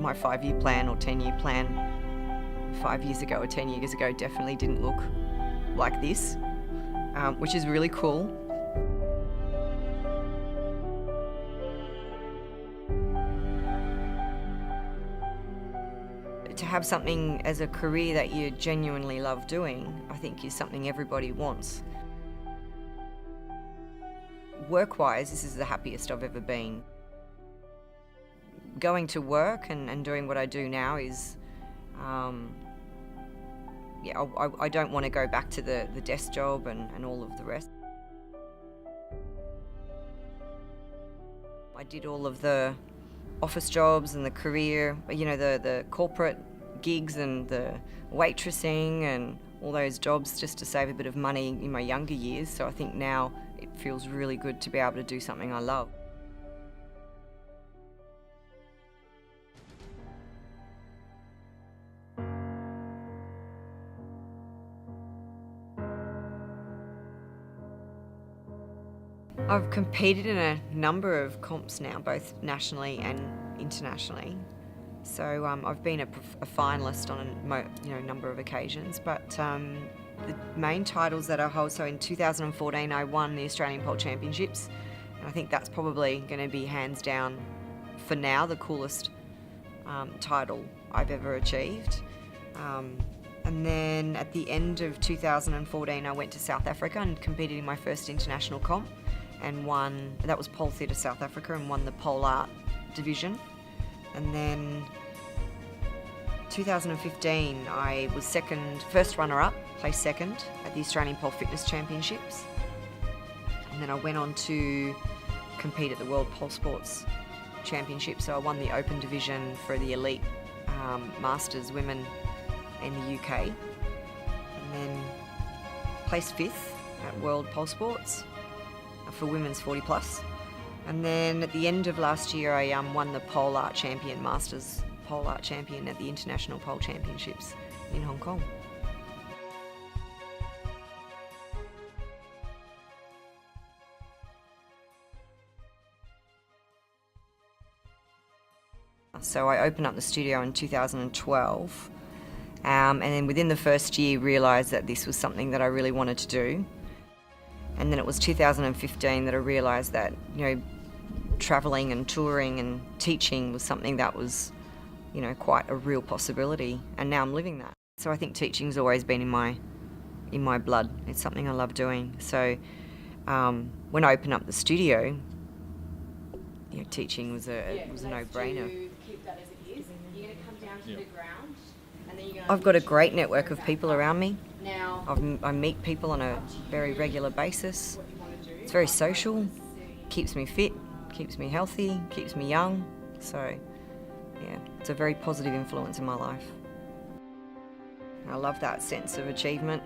my 5-year plan or 10-year plan 5 years ago or 10 years ago definitely didn't look like this, which is really cool. To have something as a career that you genuinely love doing, I think is something everybody wants. Work-wise, this is the happiest I've ever been. Going to work and doing what I do now is, I don't want to go back to the desk job and all of the rest. I did all of the office jobs and the career, the corporate gigs and the waitressing and all those jobs just to save a bit of money in my younger years. So I think now it feels really good to be able to do something I love. I've competed in a number of comps now, both nationally and internationally. So I've been a finalist on a number of occasions, but the main titles that I hold, so in 2014 I won the Australian Pole Championships, and I think that's probably going to be hands down, for now, the coolest title I've ever achieved. And then at the end of 2014 I went to South Africa and competed in my first international comp and won, that was Pole Theatre South Africa, and won the Pole Art division. And then 2015 I was first runner-up, placed second at the Australian Pole Fitness Championships. And then I went on to compete at the World Pole Sports Championship. So I won the open division for the elite masters women in the UK. And then placed 5th at World Pole Sports for women's 40 plus. And then at the end of last year I won the Pole Art Champion, Masters Pole Art Champion at the International Pole Championships in Hong Kong. So I opened up the studio in 2012, and then within the first year realised that this was something that I really wanted to do. And then it was 2015 that I realised that, travelling and touring and teaching was something that was, quite a real possibility. And now I'm living that. So I think teaching's always been in my blood. It's something I love doing. So when I opened up the studio, teaching was a no-brainer. I've got a great network of people around me. I meet people on a very regular basis. It's very social, keeps me fit, keeps me healthy, keeps me young. So, it's a very positive influence in my life. I love that sense of achievement.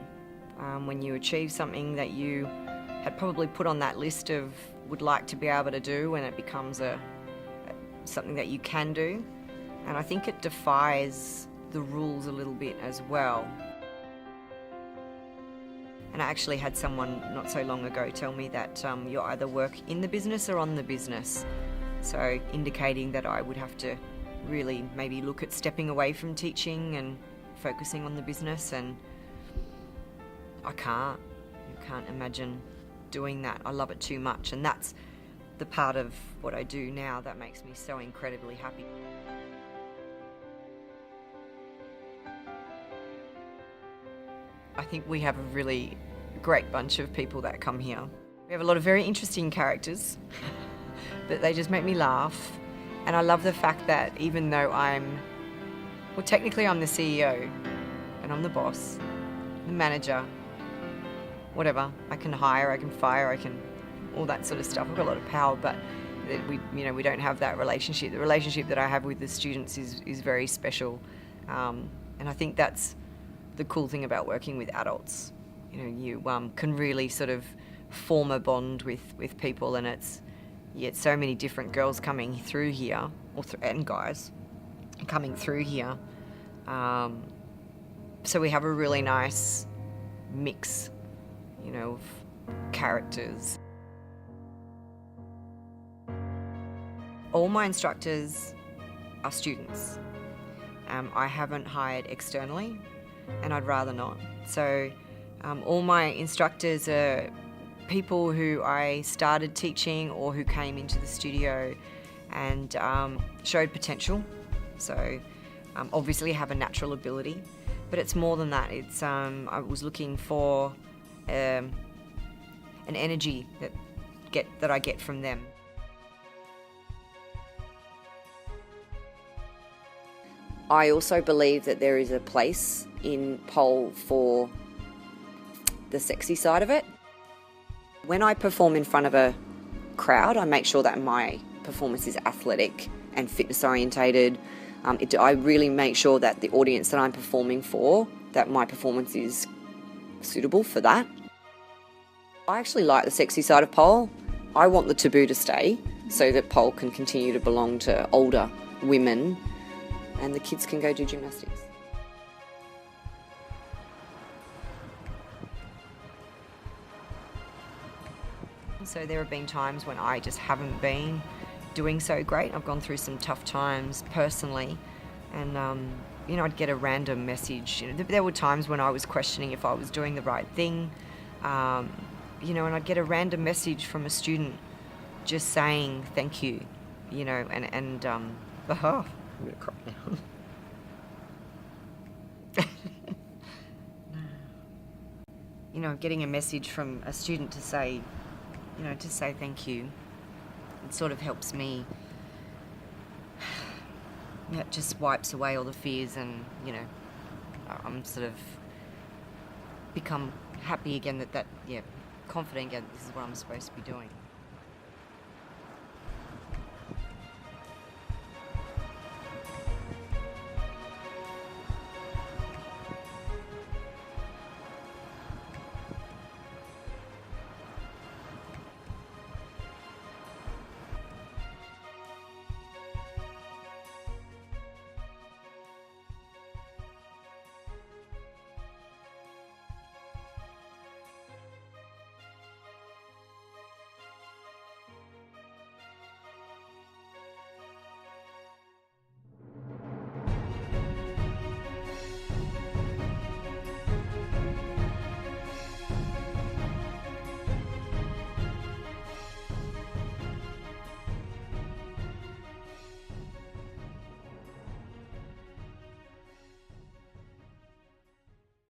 When you achieve something that you had probably put on that list of would like to be able to do, and it becomes something that you can do. And I think it defies the rules a little bit as well. And I actually had someone not so long ago tell me that you either work in the business or on the business. So indicating that I would have to really maybe look at stepping away from teaching and focusing on the business, and I can't imagine doing that. I love it too much, and that's the part of what I do now that makes me so incredibly happy. I think we have a really great bunch of people that come here. We have a lot of very interesting characters, but they just make me laugh. And I love the fact that even though technically I'm the CEO, and I'm the boss, the manager, whatever. I can hire, I can fire, I can, all that sort of stuff. I've got a lot of power, but we don't have that relationship. The relationship that I have with the students is very special. And I think that's the cool thing about working with adults. You can really sort of form a bond with people, and it's so many different girls coming through here, and guys coming through here. So we have a really nice mix, of characters. All my instructors are students. I haven't hired externally, and I'd rather not. So all my instructors are people who I started teaching or who came into the studio and showed potential. So obviously have a natural ability, but it's more than that. It's I was looking for an energy that I get from them. I also believe that there is a place in pole for the sexy side of it. When I perform in front of a crowd, I make sure that my performance is athletic and fitness orientated. I really make sure that the audience that I'm performing for, that my performance is suitable for that. I actually like the sexy side of pole. I want the taboo to stay so that pole can continue to belong to older women and the kids can go do gymnastics. So there have been times when I just haven't been doing so great. I've gone through some tough times personally, and I'd get a random message. There were times when I was questioning if I was doing the right thing, and I'd get a random message from a student just saying thank you, and I'm gonna cry now. Getting a message from a student to say thank you, it sort of helps me. It just wipes away all the fears, and I'm sort of become happy again, confident again, this is what I'm supposed to be doing.